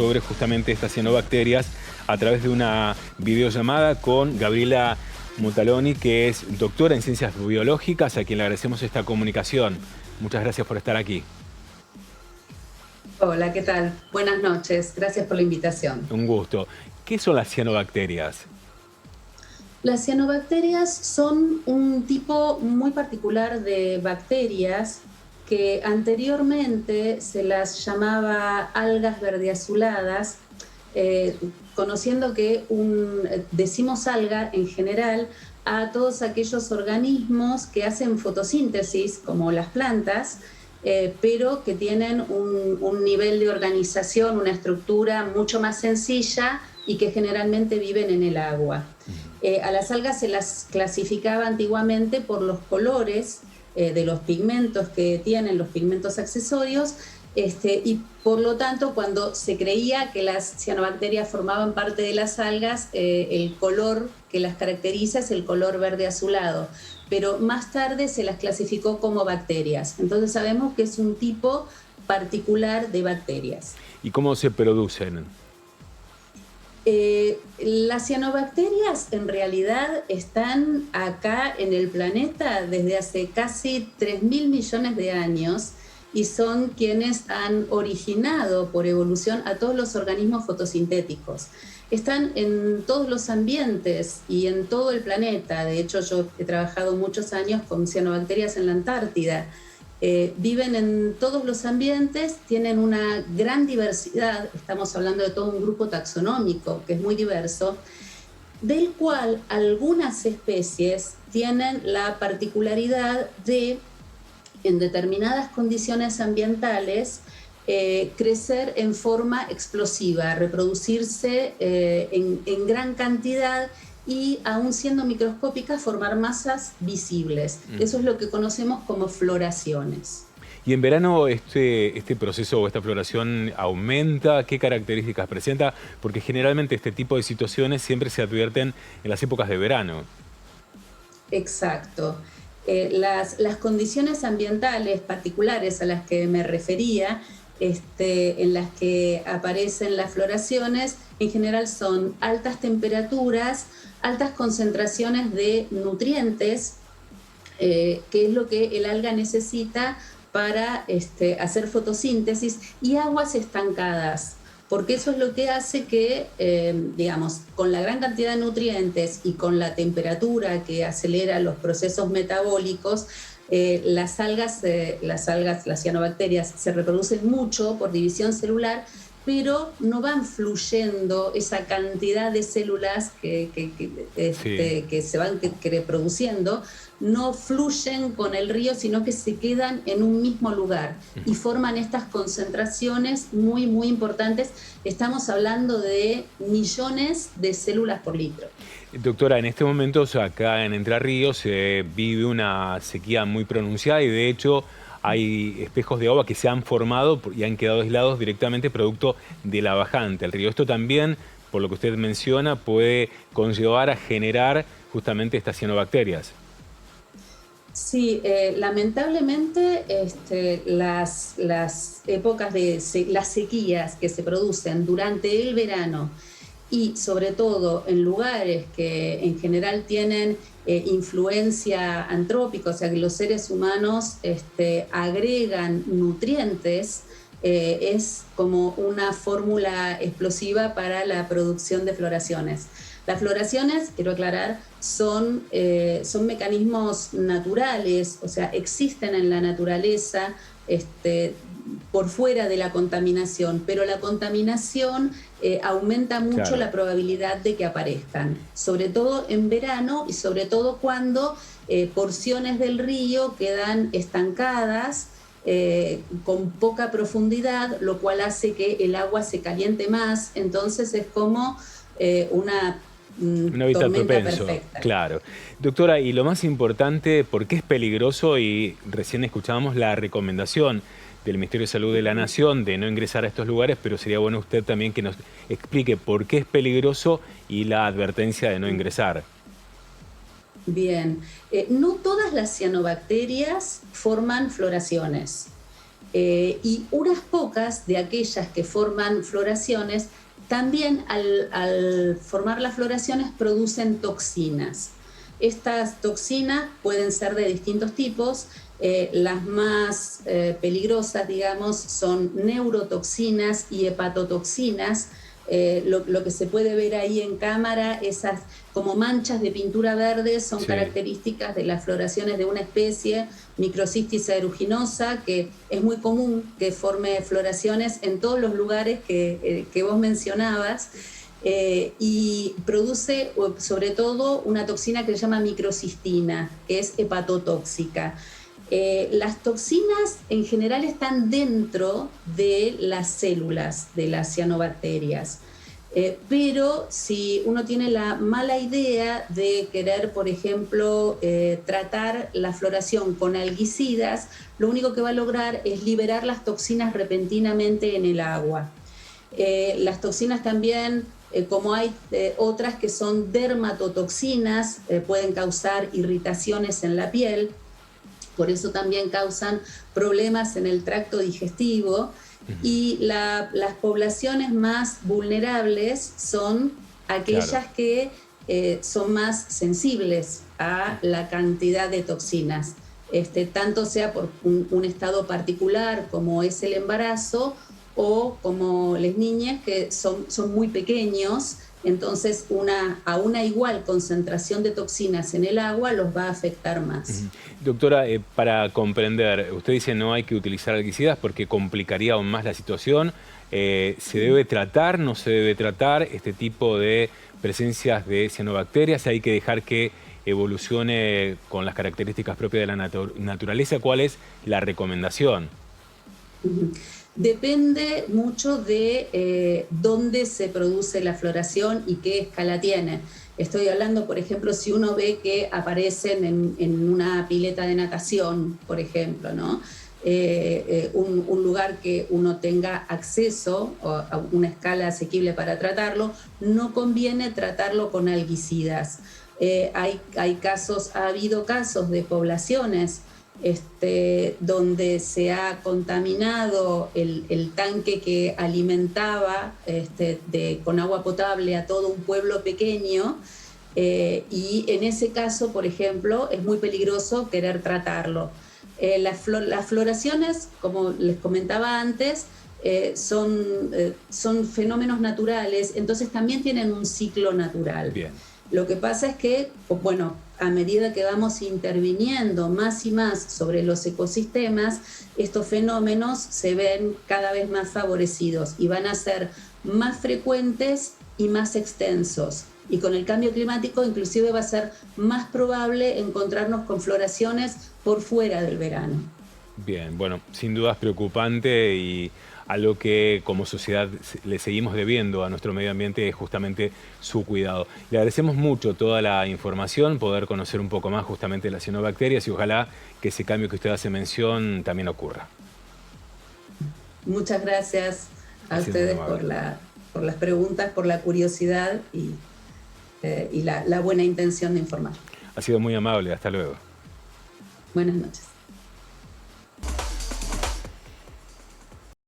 sobre justamente estas cianobacterias a través de una videollamada con Gabriela Mutaloni, que es doctora en Ciencias Biológicas, a quien le agradecemos esta comunicación. Muchas gracias por estar aquí. Hola, ¿qué tal? Buenas noches. Gracias por la invitación. Un gusto. ¿Qué son las cianobacterias? Las cianobacterias son un tipo muy particular de bacterias que anteriormente se las llamaba algas verdeazuladas, conociendo que decimos alga en general a todos aquellos organismos que hacen fotosíntesis, como las plantas, pero que tienen un nivel de organización, una estructura mucho más sencilla y que generalmente viven en el agua. A las algas se las clasificaba antiguamente por los colores de los pigmentos que tienen, los pigmentos accesorios, y por lo tanto cuando se creía que las cianobacterias formaban parte de las algas, el color que las caracteriza es el color verde azulado, pero más tarde se las clasificó como bacterias. Entonces sabemos que es un tipo particular de bacterias. ¿Y cómo se producen? Las cianobacterias en realidad están acá en el planeta desde hace casi 3.000 millones de años y son quienes han originado por evolución a todos los organismos fotosintéticos. Están en todos los ambientes y en todo el planeta. De hecho, yo he trabajado muchos años con cianobacterias en la Antártida. Viven en todos los ambientes, tienen una gran diversidad, estamos hablando de todo un grupo taxonómico que es muy diverso, del cual algunas especies tienen la particularidad de, en determinadas condiciones ambientales, crecer en forma explosiva, reproducirse en gran cantidad y, aún siendo microscópicas, formar masas visibles. Eso es lo que conocemos como floraciones. ¿Y en verano este proceso o esta floración aumenta? ¿Qué características presenta? Porque generalmente este tipo de situaciones siempre se advierten en las épocas de verano. Exacto. Las condiciones ambientales particulares a las que me refería, en las que aparecen las floraciones, en general son altas temperaturas, altas concentraciones de nutrientes, que es lo que el alga necesita para hacer fotosíntesis, y aguas estancadas, porque eso es lo que hace que, digamos, con la gran cantidad de nutrientes y con la temperatura que acelera los procesos metabólicos, las cianobacterias se reproducen mucho por división celular, pero no van fluyendo esa cantidad de células que se van reproduciendo, no fluyen con el río, sino que se quedan en un mismo lugar y forman estas concentraciones muy, muy importantes. Estamos hablando de millones de células por litro. Doctora, en este momento acá en Entre Ríos se vive una sequía muy pronunciada y de hecho hay espejos de agua que se han formado y han quedado aislados directamente producto de la bajante del río. Esto también, por lo que usted menciona, puede conllevar a generar justamente estas cianobacterias. Sí, lamentablemente las épocas de las sequías que se producen durante el verano y sobre todo en lugares que en general tienen influencia antrópica, o sea que los seres humanos agregan nutrientes, es como una fórmula explosiva para la producción de floraciones. Las floraciones, quiero aclarar, son mecanismos naturales, o sea, existen en la naturaleza por fuera de la contaminación, pero la contaminación aumenta mucho la probabilidad de que aparezcan, sobre todo en verano y sobre todo cuando porciones del río quedan estancadas, con poca profundidad, lo cual hace que el agua se caliente más. Entonces es como un hábitat propenso, perfecta. Claro. Doctora, y lo más importante, ¿por qué es peligroso? Y recién escuchábamos la recomendación del Ministerio de Salud de la Nación de no ingresar a estos lugares, pero sería bueno usted también que nos explique por qué es peligroso y la advertencia de no ingresar. Bien, no todas las cianobacterias forman floraciones. Y unas pocas de aquellas que forman floraciones, también al formar las floraciones producen toxinas. Estas toxinas pueden ser de distintos tipos. Las más peligrosas, digamos, son neurotoxinas y hepatotoxinas. Lo que se puede ver ahí en cámara, esas como manchas de pintura verde, son características de las floraciones de una especie, Microcystis aeruginosa, que es muy común que forme floraciones en todos los lugares que vos mencionabas. Y produce sobre todo una toxina que se llama microcistina, que es hepatotóxica. Las toxinas en general están dentro de las células de las cianobacterias, pero si uno tiene la mala idea de querer, por ejemplo, tratar la floración con algicidas, lo único que va a lograr es liberar las toxinas repentinamente en el agua. Las toxinas también, como hay otras que son dermatotoxinas, pueden causar irritaciones en la piel. Por eso también causan problemas en el tracto digestivo. Y las poblaciones más vulnerables son aquellas que son más sensibles a la cantidad de toxinas, tanto sea por un estado particular como es el embarazo, o como las niñas que son muy pequeños. Entonces a una igual concentración de toxinas en el agua los va a afectar más. Doctora, para comprender, usted dice no hay que utilizar algicidas porque complicaría aún más la situación. ¿Se debe tratar, no se debe tratar este tipo de presencias de cianobacterias? ¿Hay que dejar que evolucione con las características propias de la naturaleza? ¿Cuál es la recomendación? Depende mucho de dónde se produce la floración y qué escala tiene. Estoy hablando, por ejemplo, si uno ve que aparecen en una pileta de natación, por ejemplo, ¿no? Un lugar que uno tenga acceso a una escala asequible para tratarlo, no conviene tratarlo con algicidas. Hay casos, ha habido casos de poblaciones donde se ha contaminado el tanque que alimentaba con agua potable a todo un pueblo pequeño, y en ese caso, por ejemplo, es muy peligroso querer tratarlo. Las floraciones, como les comentaba antes, son fenómenos naturales, entonces también tienen un ciclo natural. Bien. Lo que pasa es que, bueno, a medida que vamos interviniendo más y más sobre los ecosistemas, estos fenómenos se ven cada vez más favorecidos y van a ser más frecuentes y más extensos. Y con el cambio climático inclusive va a ser más probable encontrarnos con floraciones por fuera del verano. Bien, bueno, sin duda es preocupante y algo que como sociedad le seguimos debiendo a nuestro medio ambiente es justamente su cuidado. Le agradecemos mucho toda la información, poder conocer un poco más justamente las cianobacterias y ojalá que ese cambio que usted hace mención también ocurra. Muchas gracias a ustedes por las preguntas, por la curiosidad y la buena intención de informar. Ha sido muy amable, hasta luego. Buenas noches.